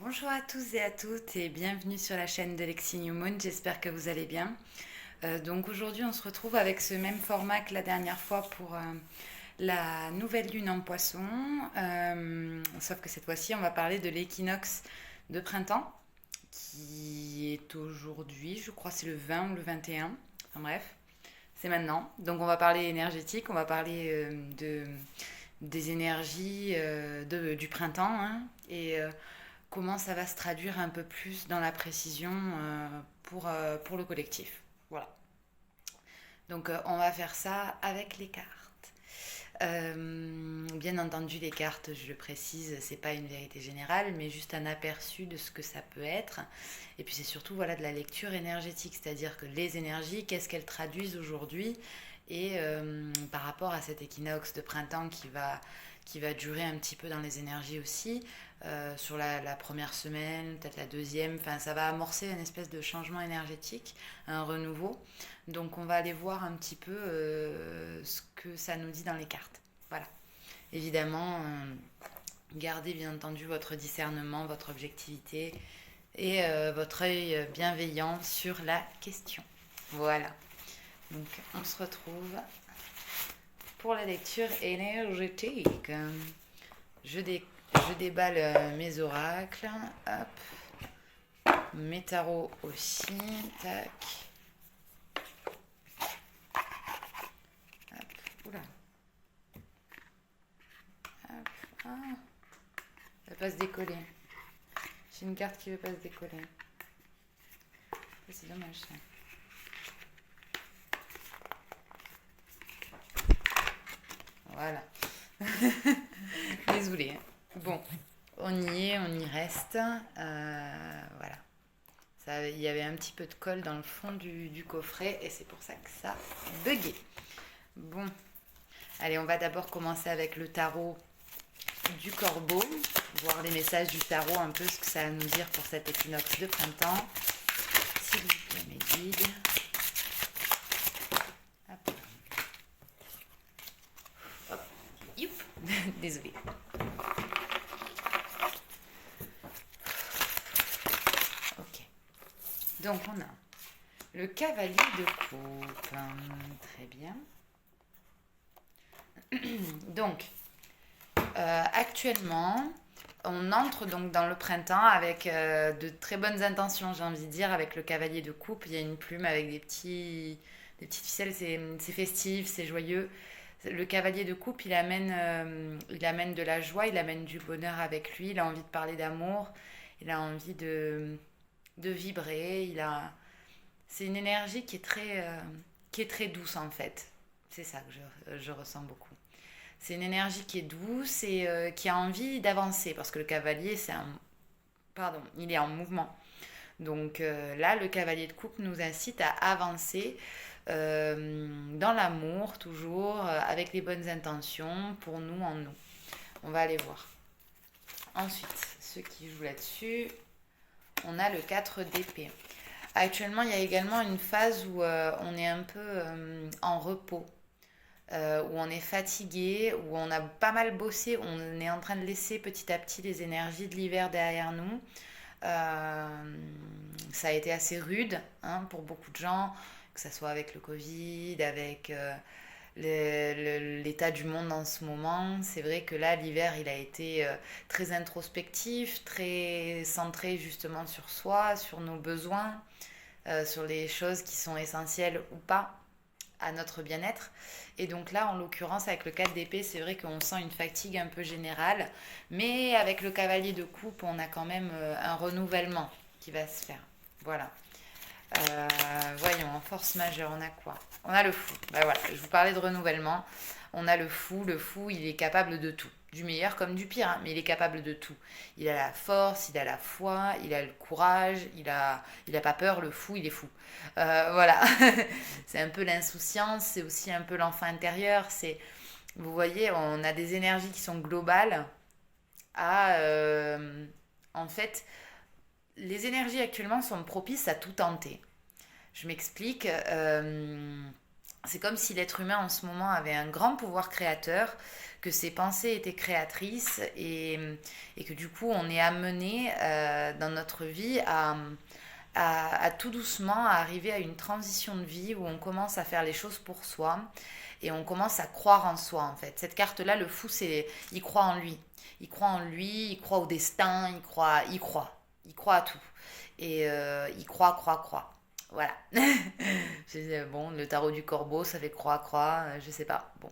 Bonjour à tous et à toutes et bienvenue sur la chaîne de Lexi New Moon, j'espère que vous allez bien. Donc aujourd'hui on se retrouve avec ce même format que la dernière fois pour la nouvelle lune en poisson, sauf que cette fois-ci on va parler de l'équinoxe de printemps qui est aujourd'hui, je crois c'est le 20 ou le 21, enfin bref, c'est maintenant. Donc on va parler énergétique, on va parler des énergies du printemps et comment ça va se traduire un peu plus dans la précision pour le collectif. Voilà. Donc on va faire ça avec les cartes. Bien entendu, les cartes, je le précise, c'est pas une vérité générale, mais juste un aperçu de ce que ça peut être. Et puis c'est surtout voilà de la lecture énergétique, c'est-à-dire que les énergies, qu'est-ce qu'elles traduisent aujourd'hui et par rapport à cet équinoxe de printemps qui va durer un petit peu dans les énergies aussi, sur la première semaine, peut-être la deuxième, enfin ça va amorcer une espèce de changement énergétique, un renouveau. Donc on va aller voir un petit peu ce que ça nous dit dans les cartes. Voilà. Évidemment, gardez bien entendu votre discernement, votre objectivité et votre œil bienveillant sur la question. Voilà. Donc on se retrouve pour la lecture énergétique. Je, je déballe mes oracles. Hop. Mes tarots aussi. Tac. Hop. Oula. Hop. Ah. Elle va pas se décoller. J'ai une carte qui veut pas se décoller. C'est dommage ça. Voilà. Désolée. Bon, on y est, on y reste. Voilà. Ça, il y avait un petit peu de colle dans le fond du coffret et c'est pour ça que ça buguait. Bon, allez, on va d'abord commencer avec le tarot du corbeau, voir les messages du tarot, un peu ce que ça a à nous dire pour cet équinoxe de printemps. S'il vous plaît, mes guides. Hop. Hop. Youp. Désolée. Ok. Donc on a le cavalier de coupe. Très bien. Donc, actuellement, on entre donc dans le printemps avec de très bonnes intentions, j'ai envie de dire, avec le cavalier de coupe. Il y a une plume avec des petites ficelles, c'est festif, c'est joyeux. Le cavalier de coupe, il amène de la joie, il amène du bonheur avec lui, il a envie de parler d'amour, il a envie de vibrer, c'est une énergie qui est très douce en fait. C'est ça que je ressens beaucoup. C'est une énergie qui est douce et qui a envie d'avancer parce que le cavalier, pardon, il est en mouvement. Donc là, le cavalier de coupe nous incite à avancer dans l'amour, toujours avec les bonnes intentions, pour nous, en nous. On va aller voir. Ensuite, ceux qui jouent là-dessus, on a le 4 d'épée. Actuellement, il y a également une phase où on est un peu en repos, où on est fatigué, où on a pas mal bossé, où on est en train de laisser petit à petit les énergies de l'hiver derrière nous. Ça a été assez rude pour beaucoup de gens, que ce soit avec le Covid, avec l'état du monde en ce moment. C'est vrai que là, l'hiver, il a été très introspectif, très centré justement sur soi, sur nos besoins, sur les choses qui sont essentielles ou pas à notre bien-être. Et donc là, en l'occurrence, avec le 4 d'épée, c'est vrai qu'on sent une fatigue un peu générale, mais avec le cavalier de coupe, on a quand même un renouvellement qui va se faire. Voilà. Voyons, en force majeure, on a quoi? On a le fou. Bah voilà, je vous parlais de renouvellement. On a le fou. Le fou, il est capable de tout. Du meilleur comme du pire, mais il est capable de tout. Il a la force, il a la foi, il a le courage, il a pas peur, le fou, il est fou. Voilà. C'est un peu l'insouciance, c'est aussi un peu l'enfant intérieur. Vous voyez, on a des énergies qui sont globales à... en fait, les énergies actuellement sont propices à tout tenter. Je m'explique. C'est comme si l'être humain en ce moment avait un grand pouvoir créateur, que ses pensées étaient créatrices et que du coup on est amené dans notre vie à tout doucement à arriver à une transition de vie où on commence à faire les choses pour soi et on commence à croire en soi en fait. Cette carte-là, le fou, c'est il croit en lui. Il croit en lui, il croit au destin, il croit à tout. Et il croit. Voilà. Bon, le tarot du corbeau, ça fait croix, je sais pas. Bon.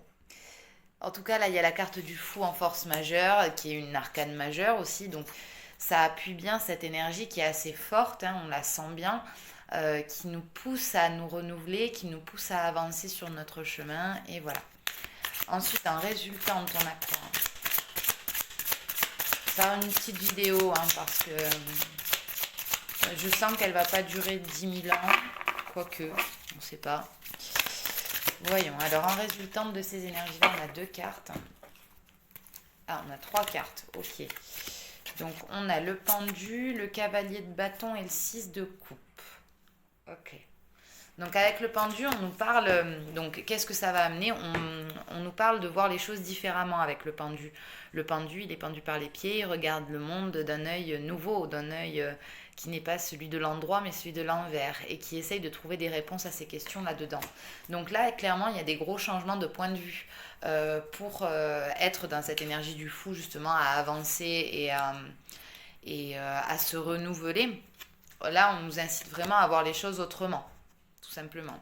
En tout cas, là, il y a la carte du fou en force majeure, qui est une arcane majeure aussi. Donc, ça appuie bien cette énergie qui est assez forte, hein, on la sent bien, qui nous pousse à nous renouveler, qui nous pousse à avancer sur notre chemin. Et voilà. Ensuite, un résultat en ton accord. Ça une petite vidéo, hein, parce que je sens qu'elle va pas durer 10 000 ans. Quoique, on ne sait pas. Voyons, alors en résultante de ces énergies-là, on a 2 cartes. Ah, on a 3 cartes, ok. Donc on a le pendu, le cavalier de bâton et le 6 de coupe. Ok. Donc avec le pendu, on nous parle, donc qu'est-ce que ça va amener on nous parle de voir les choses différemment avec le pendu. Le pendu, il est pendu par les pieds, il regarde le monde d'un œil nouveau, d'un œil qui n'est pas celui de l'endroit mais celui de l'envers et qui essaye de trouver des réponses à ces questions là-dedans. Donc là, clairement, il y a des gros changements de point de vue pour être dans cette énergie du fou justement à avancer et à se renouveler. Là, on nous incite vraiment à voir les choses autrement tout simplement.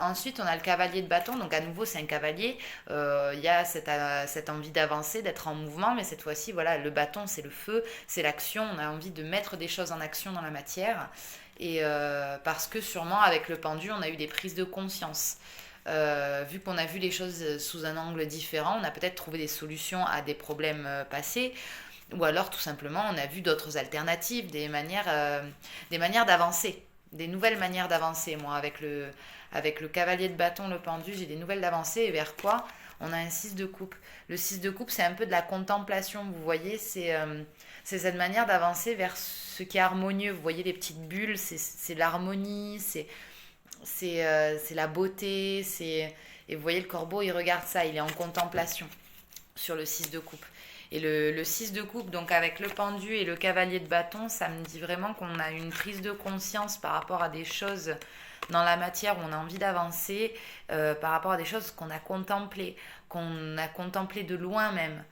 Ensuite, on a le cavalier de bâton. Donc, à nouveau, c'est un cavalier. Il y a cette envie d'avancer, d'être en mouvement. Mais cette fois-ci, voilà, le bâton, c'est le feu, c'est l'action. On a envie de mettre des choses en action dans la matière. Et parce que sûrement, avec le pendu, on a eu des prises de conscience. Vu qu'on a vu les choses sous un angle différent, on a peut-être trouvé des solutions à des problèmes passés. Ou alors, tout simplement, on a vu d'autres alternatives, des manières d'avancer des nouvelles manières d'avancer. Moi, avec le cavalier de bâton, le pendu, j'ai des nouvelles d'avancer. Et vers quoi? On a un 6 de coupe. Le 6 de coupe, c'est un peu de la contemplation, vous voyez. C'est cette manière d'avancer vers ce qui est harmonieux. Vous voyez les petites bulles, c'est l'harmonie, c'est la beauté. Et vous voyez le corbeau, il regarde ça, il est en contemplation sur le 6 de coupe. Et le 6 de coupe, donc avec le pendu et le cavalier de bâton, ça me dit vraiment qu'on a une prise de conscience par rapport à des choses dans la matière où on a envie d'avancer, par rapport à des choses qu'on a contemplées de loin même,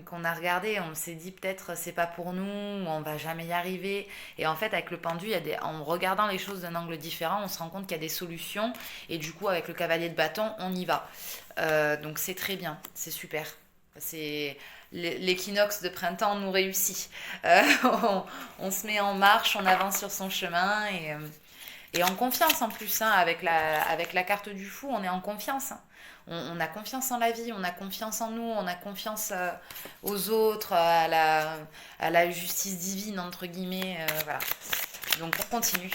qu'on a regardé, on s'est dit peut-être c'est pas pour nous, ou on va jamais y arriver. Et en fait, avec le pendu, en regardant les choses d'un angle différent, on se rend compte qu'il y a des solutions. Et du coup, avec le cavalier de bâton, on y va. Donc c'est très bien, c'est super. C'est l'équinoxe de printemps nous réussit. On se met en marche, on avance sur son chemin et en confiance en plus. Hein, avec la carte du fou, on est en confiance. Hein. On a confiance en la vie, on a confiance en nous, on a confiance aux autres, à la justice divine, entre guillemets. Voilà. Donc on continue.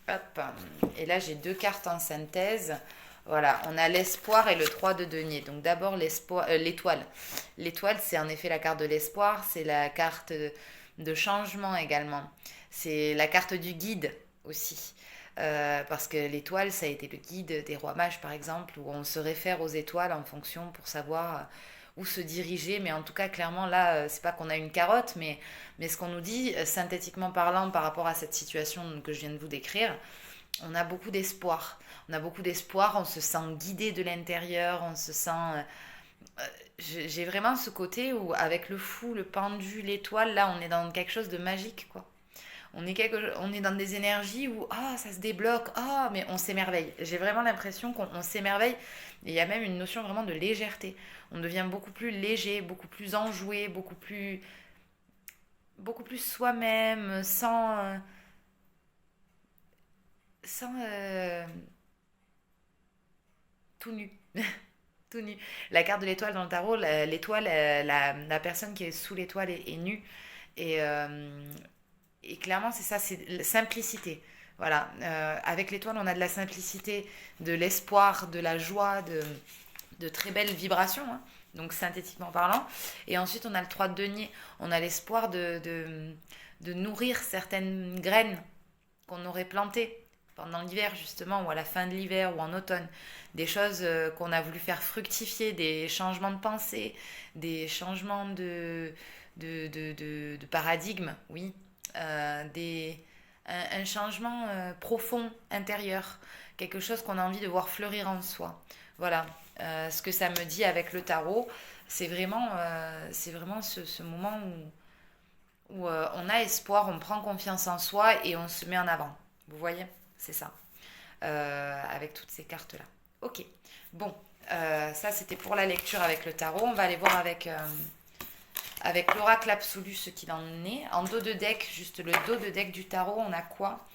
Hop. Et là, j'ai 2 cartes en synthèse. Voilà, on a l'espoir et le 3 de denier. Donc d'abord l'étoile. L'étoile, c'est en effet la carte de l'espoir, c'est la carte de changement également. C'est la carte du guide aussi. Parce que l'étoile, ça a été le guide des rois mages, par exemple, où on se réfère aux étoiles en fonction pour savoir où se diriger. Mais en tout cas, clairement, là, c'est pas qu'on a une carotte, mais ce qu'on nous dit, synthétiquement parlant, par rapport à cette situation que je viens de vous décrire, on a beaucoup d'espoir. On a beaucoup d'espoir, on se sent guidé de l'intérieur, on se sent... j'ai vraiment ce côté où avec le fou, le pendu, l'étoile, là on est dans quelque chose de magique quoi. On est dans des énergies où ça se débloque, mais on s'émerveille. J'ai vraiment l'impression qu'on s'émerveille. Et il y a même une notion vraiment de légèreté. On devient beaucoup plus léger, beaucoup plus enjoué, beaucoup plus soi-même, sans tout nu. Tout nu. La carte de l'étoile dans le tarot, l'étoile, la personne qui est sous l'étoile est nue. Et, et clairement, c'est ça, c'est la simplicité. Voilà. Avec l'étoile, on a de la simplicité, de l'espoir, de la joie, de très belles vibrations. Hein. Donc, synthétiquement parlant. Et ensuite, on a le 3 de denier. On a l'espoir de nourrir certaines graines qu'on aurait plantées pendant l'hiver justement, ou à la fin de l'hiver, ou en automne, des choses qu'on a voulu faire fructifier, des changements de pensée, des changements de paradigme, oui, un changement profond intérieur, quelque chose qu'on a envie de voir fleurir en soi. Voilà, ce que ça me dit avec le tarot, c'est vraiment ce moment où on a espoir, on prend confiance en soi et on se met en avant. Vous voyez, c'est ça, avec toutes ces cartes-là. Ok, bon, ça c'était pour la lecture avec le tarot. On va aller voir avec l'oracle absolu ce qu'il en est. En dos de deck, juste le dos de deck du tarot, on a quoi?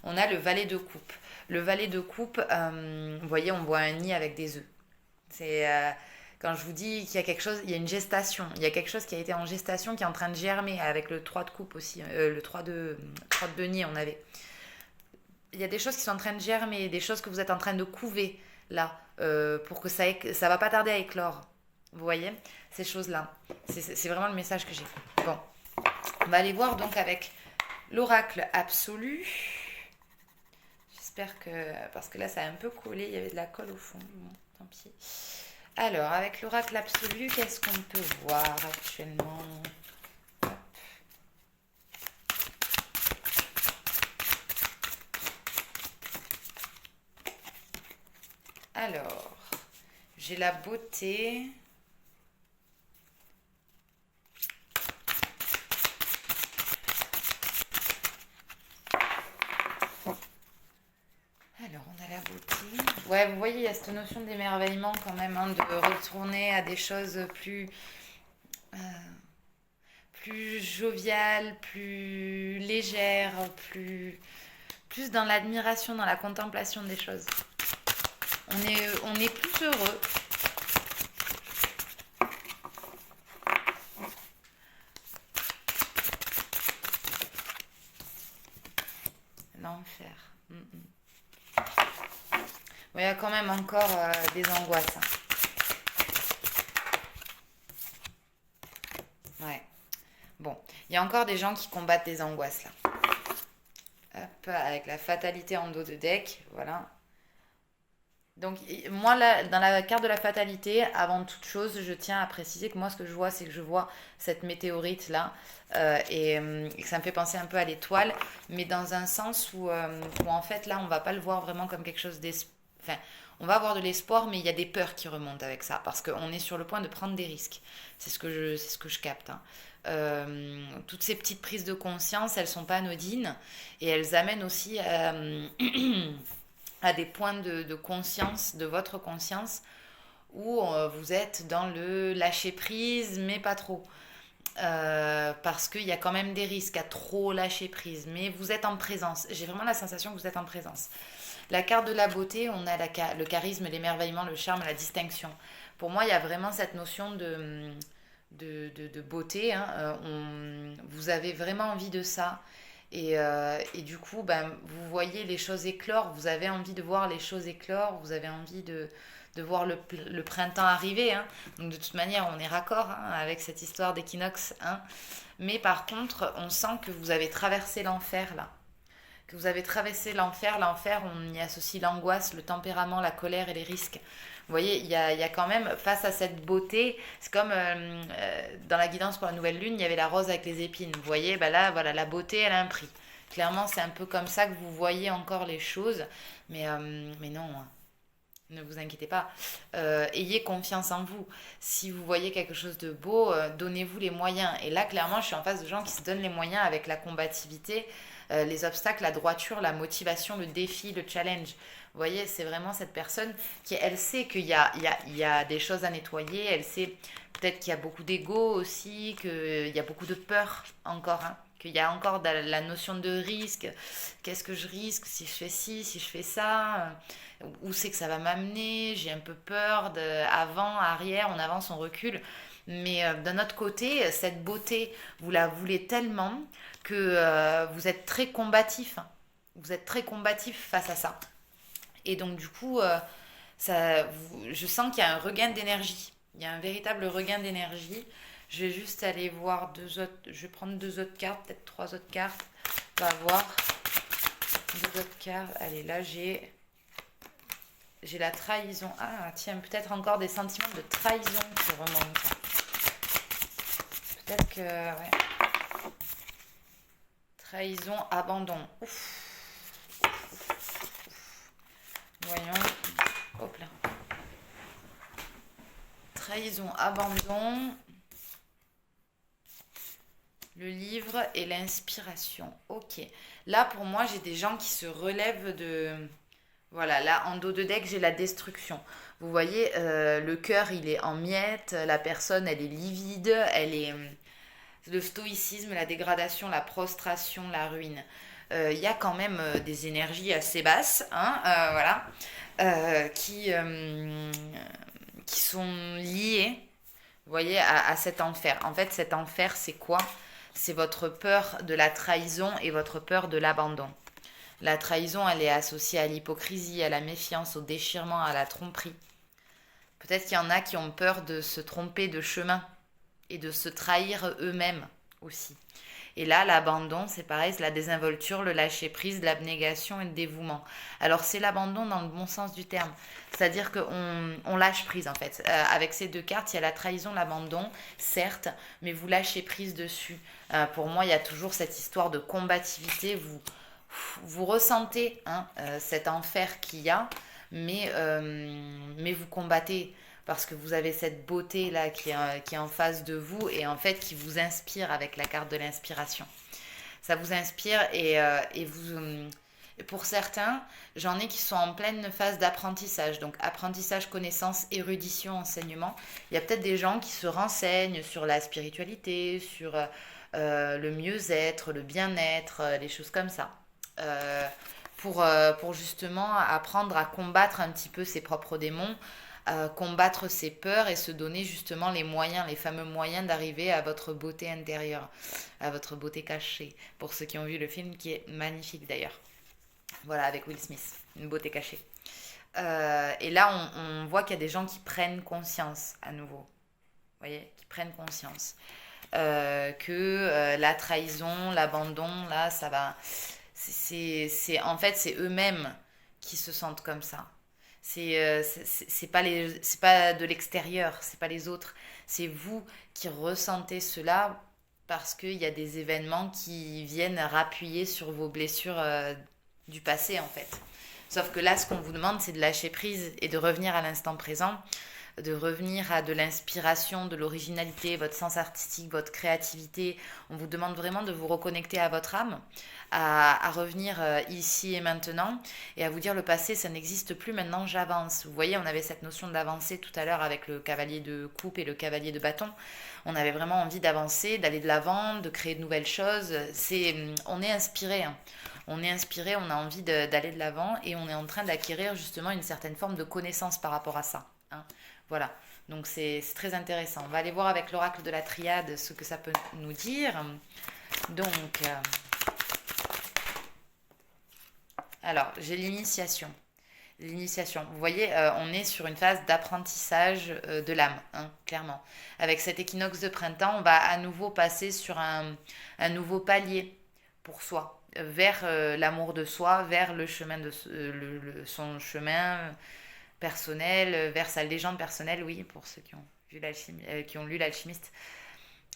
On a le valet de coupe. Le valet de coupe, vous voyez, on voit un nid avec des œufs. C'est quand je vous dis qu'il y a quelque chose, il y a une gestation. Il y a quelque chose qui a été en gestation, qui est en train de germer. Avec le 3 de coupe aussi, le 3 de denier, on avait. Il y a des choses qui sont en train de germer, des choses que vous êtes en train de couver là, pour que ça va pas tarder à éclore. Vous voyez, ces choses-là. C'est vraiment le message que j'ai. Bon, on va aller voir donc avec l'oracle absolu. J'espère que... Parce que là, ça a un peu collé, il y avait de la colle au fond. Bon, tant pis. Alors, avec l'oracle absolu, qu'est-ce qu'on peut voir actuellement? Alors, j'ai la beauté. Alors, on a la beauté. Ouais, vous voyez, il y a cette notion d'émerveillement quand même, hein, de retourner à des choses euh, plus joviales, plus légères, plus dans l'admiration, dans la contemplation des choses. On est plus heureux. L'enfer. Il y a quand même encore des angoisses. Ouais. Bon, il y a encore des gens qui combattent des angoisses là. Hop, avec la fatalité en dos de deck, voilà. Donc moi, là, dans la carte de la fatalité, avant toute chose, je tiens à préciser que moi, ce que je vois, c'est que je vois cette météorite là, et que ça me fait penser un peu à l'étoile, mais dans un sens où en fait là, on va pas le voir vraiment comme quelque chose enfin, on va avoir de l'espoir, mais il y a des peurs qui remontent avec ça, parce qu'on est sur le point de prendre des risques. C'est ce que je capte, hein. Toutes ces petites prises de conscience, elles sont pas anodines, et elles amènent aussi à des points de conscience, de votre conscience, où vous êtes dans le lâcher prise, mais pas trop. Parce qu'il y a quand même des risques à trop lâcher prise, mais vous êtes en présence. J'ai vraiment la sensation que vous êtes en présence. La carte de la beauté, on a le charisme, l'émerveillement, le charme, la distinction. Pour moi, il y a vraiment cette notion de beauté, hein. Vous avez vraiment envie de ça. Et du coup, ben, vous voyez les choses éclore, vous avez envie de voir les choses éclore, vous avez envie de voir le printemps arriver, hein. Donc de toute manière, on est raccord, hein, avec cette histoire d'équinoxe, hein. Mais par contre, on sent que vous avez traversé l'enfer là. Que vous avez traversé l'enfer. L'enfer, on y associe l'angoisse, le tempérament, la colère et les risques. Vous voyez, il y a quand même, face à cette beauté, c'est comme dans la guidance pour la nouvelle lune, il y avait la rose avec les épines. Vous voyez, ben là, voilà, la beauté, elle a un prix. Clairement, c'est un peu comme ça que vous voyez encore les choses. Mais non, hein. Ne vous inquiétez pas. Ayez confiance en vous. Si vous voyez quelque chose de beau, donnez-vous les moyens. Et là, clairement, je suis en face de gens qui se donnent les moyens avec la combativité, les obstacles, la droiture, la motivation, le défi, le challenge. Vous voyez, c'est vraiment cette personne qui, elle sait il y a des choses à nettoyer. Elle sait peut-être qu'il y a beaucoup d'ego aussi, qu'il y a beaucoup de peur encore, hein. Qu'il y a encore la notion de risque. Qu'est-ce que je risque si je fais ci, si je fais ça? Où c'est que ça va m'amener? J'ai un peu peur avant, arrière, on avance, on recule. Mais d'un autre côté, cette beauté, vous la voulez tellement que vous êtes très combatif, hein. Vous êtes très combatif face à ça. Et donc du coup, je sens qu'il y a un regain d'énergie. Il y a un véritable regain d'énergie. Je vais juste aller voir je vais prendre deux autres cartes, peut-être trois autres cartes. On va voir. Deux autres cartes. Allez, là, j'ai la trahison. Ah, tiens, peut-être encore des sentiments de trahison qui remontent. Peut-être que... Ouais. Trahison, abandon. Ouf. Voyons. Hop là. Trahison, abandon. Le livre et l'inspiration. Ok. Là, pour moi, j'ai des gens qui se relèvent de... Voilà, là, en dos de deck, j'ai la destruction. Vous voyez, le cœur, il est en miettes. La personne, elle est livide. Elle est... Le stoïcisme, la dégradation, la prostration, la ruine. Il y a quand même des énergies assez basses, hein, voilà, qui sont liées, vous voyez, à cet enfer. En fait, cet enfer, c'est quoi? C'est votre peur de la trahison et votre peur de l'abandon. La trahison, elle est associée à l'hypocrisie, à la méfiance, au déchirement, à la tromperie. Peut-être qu'il y en a qui ont peur de se tromper de chemin et de se trahir eux-mêmes aussi. Et là, l'abandon, c'est pareil, c'est la désinvolture, le lâcher-prise, l'abnégation et le dévouement. Alors, c'est l'abandon dans le bon sens du terme. C'est-à-dire qu'on lâche prise, en fait. Avec ces deux cartes, il y a la trahison, l'abandon, certes, mais vous lâchez prise dessus. Pour moi, il y a toujours cette histoire de combativité. Vous ressentez cet enfer qu'il y a, mais vous combattez parce que vous avez cette beauté là qui est en face de vous et en fait qui vous inspire avec la carte de l'inspiration. Ça vous inspire et vous... Pour certains, j'en ai qui sont en pleine phase d'apprentissage. Donc apprentissage, connaissance, érudition, enseignement. Il y a peut-être des gens qui se renseignent sur la spiritualité, sur le mieux-être, le bien-être, les choses comme ça. Euh, pour justement apprendre à combattre un petit peu ses propres démons, combattre ses peurs et se donner justement les moyens, les fameux moyens d'arriver à votre beauté intérieure, à votre beauté cachée. Pour ceux qui ont vu le film, qui est magnifique d'ailleurs. Voilà, avec Will Smith, une beauté cachée. Et là, on voit qu'il y a des gens qui prennent conscience à nouveau. Vous voyez, qui prennent conscience que la trahison, l'abandon, là, ça va. En fait, c'est eux-mêmes qui se sentent comme ça. C'est pas de l'extérieur, c'est pas les autres. C'est vous qui ressentez cela parce qu'il y a des événements qui viennent rappuyer sur vos blessures du passé, en fait. Sauf que là, ce qu'on vous demande, c'est de lâcher prise et de revenir à l'instant présent, de revenir à de l'inspiration, de l'originalité, votre sens artistique, votre créativité. On vous demande vraiment de vous reconnecter à votre âme, à revenir ici et maintenant et à vous dire le passé, ça n'existe plus, maintenant j'avance. Vous voyez, on avait cette notion d'avancer tout à l'heure avec le cavalier de coupe et le cavalier de bâton. On avait vraiment envie d'avancer, d'aller de l'avant, de créer de nouvelles choses. On est inspiré, hein. On est inspiré, on a envie d'aller de l'avant et on est en train d'acquérir justement une certaine forme de connaissance par rapport à ça, hein. Voilà, donc c'est très intéressant. On va aller voir avec l'oracle de la triade ce que ça peut nous dire. Donc, alors, j'ai l'initiation. L'initiation. Vous voyez, on est sur une phase d'apprentissage de l'âme, hein, clairement. Avec cet équinoxe de printemps, on va à nouveau passer sur un nouveau palier pour soi, vers l'amour de soi, vers le chemin de son chemin personnel, vers sa légende personnelle, oui, pour ceux qui ont vu qui ont lu l'alchimiste.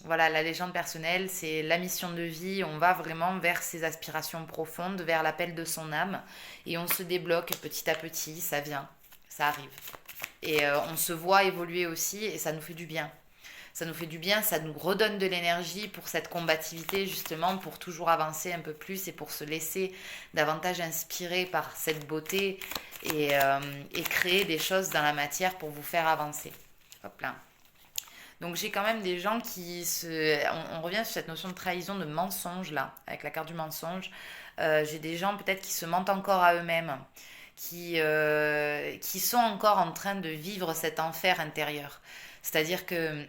Voilà, la légende personnelle, c'est la mission de vie. On va vraiment vers ses aspirations profondes, vers l'appel de son âme. Et on se débloque petit à petit, ça vient, ça arrive. Et on se voit évoluer aussi et ça nous fait du bien. Ça nous fait du bien, ça nous redonne de l'énergie pour cette combativité justement, pour toujours avancer un peu plus et pour se laisser davantage inspirer par cette beauté et créer des choses dans la matière pour vous faire avancer. Hop là. Donc j'ai quand même des gens qui se... On revient sur cette notion de trahison, de mensonge là, avec la carte du mensonge. J'ai des gens peut-être qui se mentent encore à eux-mêmes, qui sont encore en train de vivre cet enfer intérieur. C'est-à-dire que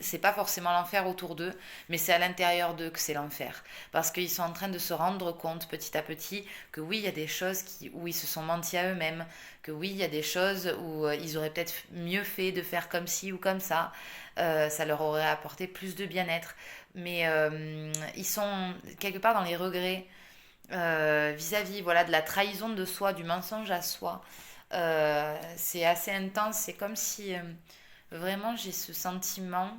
c'est pas forcément l'enfer autour d'eux, mais c'est à l'intérieur d'eux que c'est l'enfer. Parce qu'ils sont en train de se rendre compte petit à petit que oui, il y a des choses où ils se sont mentis à eux-mêmes, que oui, il y a des choses où ils auraient peut-être mieux fait de faire comme ci ou comme ça leur aurait apporté plus de bien-être. Mais ils sont quelque part dans les regrets. vis-à-vis voilà, de la trahison de soi, du mensonge à soi. C'est assez intense. C'est comme si vraiment j'ai ce sentiment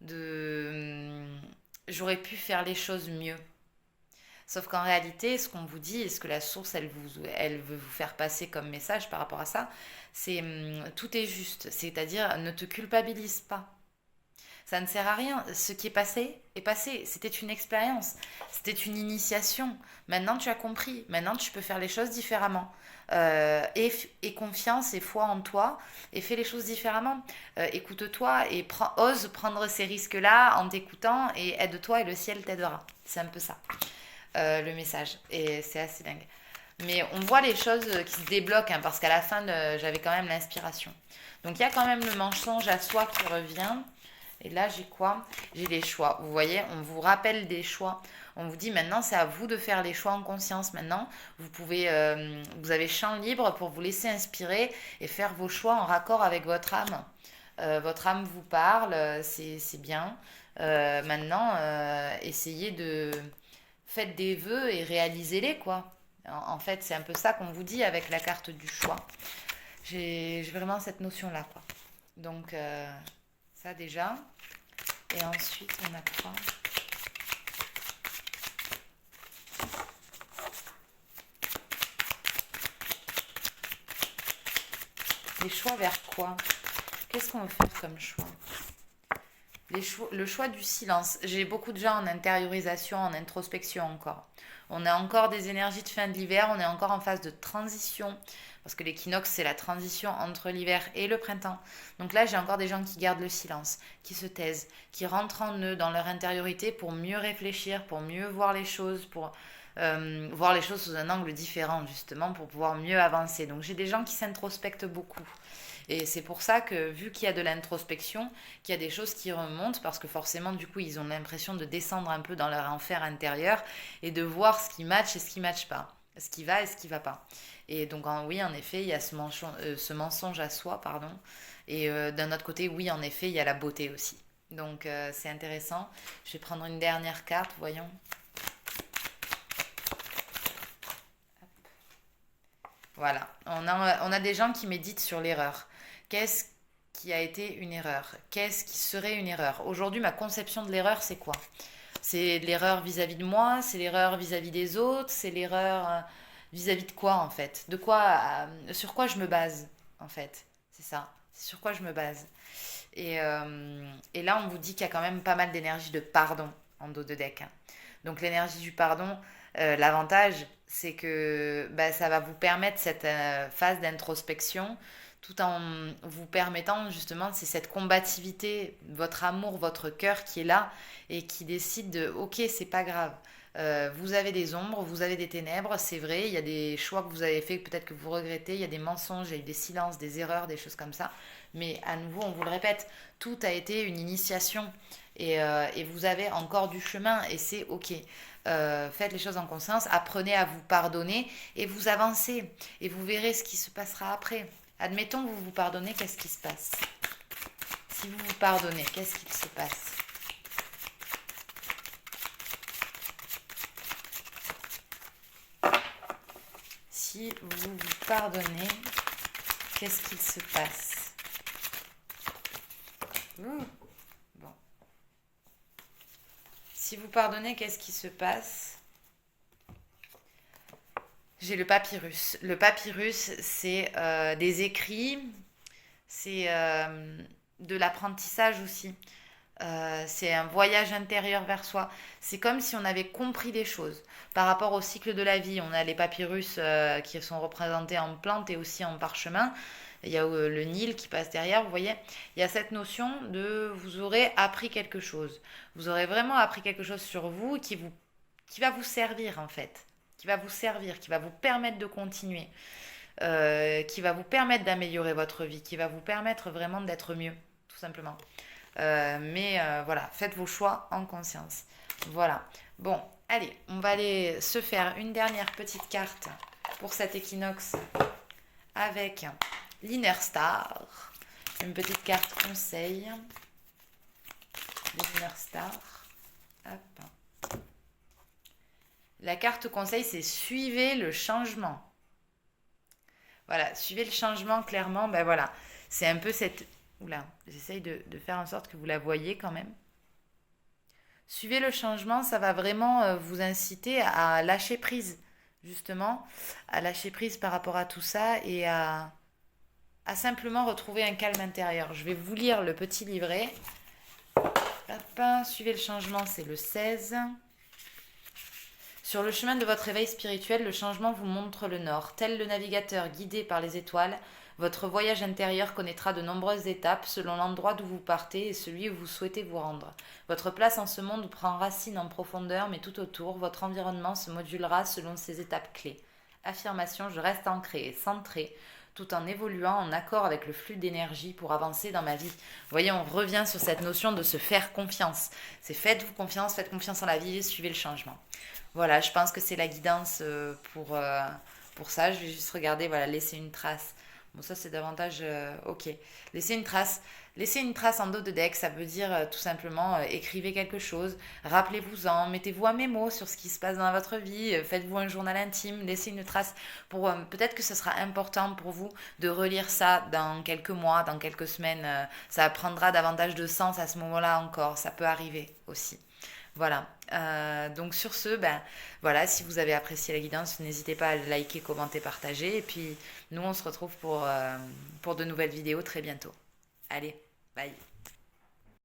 de j'aurais pu faire les choses mieux. Sauf qu'en réalité, ce qu'on vous dit et ce que la source elle veut vous faire passer comme message par rapport à ça, c'est tout est juste. C'est-à-dire ne te culpabilise pas. Ça ne sert à rien. Ce qui est passé est passé. C'était une expérience. C'était une initiation. Maintenant, tu as compris. Maintenant, tu peux faire les choses différemment. Et confiance et foi en toi et fais les choses différemment. Écoute-toi et ose prendre ces risques-là en t'écoutant et aide-toi et le ciel t'aidera. C'est un peu ça, le message. Et c'est assez dingue. Mais on voit les choses qui se débloquent hein, parce qu'à la fin, j'avais quand même l'inspiration. Donc il y a quand même le mensonge à soi qui revient. Et là, j'ai quoi? J'ai les choix. Vous voyez, on vous rappelle des choix. On vous dit maintenant, c'est à vous de faire les choix en conscience. Maintenant, vous avez champ libre pour vous laisser inspirer et faire vos choix en raccord avec votre âme. Votre âme vous parle, c'est bien. Maintenant, essayez de faites des vœux et réalisez-les quoi. En fait, c'est un peu ça qu'on vous dit avec la carte du choix. J'ai vraiment cette notion là quoi. Donc ça déjà. Et ensuite, on a quoi? Les choix vers quoi? Qu'est-ce qu'on veut faire comme choix? Le choix du silence. J'ai beaucoup de gens en intériorisation, en introspection encore. On a encore des énergies de fin de l'hiver, on est encore en phase de transition, parce que l'équinoxe, c'est la transition entre l'hiver et le printemps. Donc là, j'ai encore des gens qui gardent le silence, qui se taisent, qui rentrent en eux, dans leur intériorité, pour mieux réfléchir, pour mieux voir les choses, pour voir les choses sous un angle différent, justement, pour pouvoir mieux avancer. Donc j'ai des gens qui s'introspectent beaucoup. Et c'est pour ça que, vu qu'il y a de l'introspection, qu'il y a des choses qui remontent, parce que forcément, du coup, ils ont l'impression de descendre un peu dans leur enfer intérieur et de voir ce qui match et ce qui match pas, ce qui va et ce qui va pas. Et donc, oui, en effet, il y a ce mensonge à soi, pardon. Et d'un autre côté, oui, en effet, il y a la beauté aussi. Donc, c'est intéressant. Je vais prendre une dernière carte, voyons. Voilà, on a des gens qui méditent sur l'erreur. Qu'est-ce qui a été une erreur? Qu'est-ce qui serait une erreur? Aujourd'hui, ma conception de l'erreur, c'est quoi? C'est l'erreur vis-à-vis de moi, c'est l'erreur vis-à-vis des autres, c'est l'erreur vis-à-vis de quoi en fait? De quoi, sur quoi je me base en fait? C'est ça, c'est sur quoi je me base. Et là, on vous dit qu'il y a quand même pas mal d'énergie de pardon en dos de deck, hein. Donc l'énergie du pardon, l'avantage, c'est que bah, ça va vous permettre cette phase d'introspection tout en vous permettant justement, c'est cette combativité, votre amour, votre cœur qui est là et qui décide de, ok, c'est pas grave. Vous avez des ombres, vous avez des ténèbres, c'est vrai, il y a des choix que vous avez faits, peut-être que vous regrettez, il y a des mensonges, il y a eu des silences, des erreurs, des choses comme ça. Mais à nouveau, on vous le répète, tout a été une initiation et vous avez encore du chemin et c'est ok. Faites les choses en conscience, apprenez à vous pardonner et vous avancez et vous verrez ce qui se passera après. Admettons que vous vous pardonnez, qu'est-ce qui se passe? Si vous vous pardonnez, qu'est-ce qui se passe? Si vous vous pardonnez, qu'est-ce qu'il se passe? Ouh, bon. Si vous pardonnez, qu'est-ce qui se passe? J'ai le papyrus. Le papyrus, c'est des écrits, c'est de l'apprentissage aussi. C'est un voyage intérieur vers soi. C'est comme si on avait compris des choses. Par rapport au cycle de la vie, on a les papyrus qui sont représentés en plantes et aussi en parchemin. Il y a le Nil qui passe derrière, vous voyez. Il y a cette notion de vous aurez appris quelque chose. Vous aurez vraiment appris quelque chose sur vous qui va vous servir en fait. Qui va vous servir, qui va vous permettre de continuer. Qui va vous permettre d'améliorer votre vie, qui va vous permettre vraiment d'être mieux, tout simplement. Mais voilà, faites vos choix en conscience. Voilà. Bon, allez, on va aller se faire une dernière petite carte pour cet équinoxe avec l'Inner Star. Une petite carte conseil de l'Inner Star. Hop. La carte conseil, c'est suivez le changement. Voilà, suivez le changement clairement. Ben voilà, c'est un peu cette... Oula, j'essaye de faire en sorte que vous la voyez quand même. Suivez le changement, ça va vraiment vous inciter à lâcher prise, justement, à lâcher prise par rapport à tout ça et à simplement retrouver un calme intérieur. Je vais vous lire le petit livret. Hop, suivez le changement, c'est le 16. Sur le chemin de votre éveil spirituel, le changement vous montre le nord. Tel le navigateur guidé par les étoiles, votre voyage intérieur connaîtra de nombreuses étapes selon l'endroit d'où vous partez et celui où vous souhaitez vous rendre. Votre place en ce monde prend racine en profondeur, mais tout autour, votre environnement se modulera selon ces étapes clés. Affirmation, je reste ancré et centré, tout en évoluant en accord avec le flux d'énergie pour avancer dans ma vie. Vous voyez, on revient sur cette notion de se faire confiance. C'est faites-vous confiance, faites confiance en la vie, suivez le changement. Voilà, je pense que c'est la guidance pour ça. Je vais juste regarder, voilà, laisser une trace. Bon, ça, c'est davantage... ok. Laisser une trace. Laisser une trace en dos de deck, ça veut dire tout simplement écrivez quelque chose, rappelez-vous-en, mettez-vous à mémo sur ce qui se passe dans votre vie, faites-vous un journal intime, laissez une trace pour... peut-être que ce sera important pour vous de relire ça dans quelques mois, dans quelques semaines. Ça prendra davantage de sens à ce moment-là encore. Ça peut arriver aussi. Voilà. Donc sur ce, ben voilà, si vous avez apprécié la guidance, n'hésitez pas à liker, commenter, partager. Et puis nous, on se retrouve pour de nouvelles vidéos très bientôt. Allez, bye.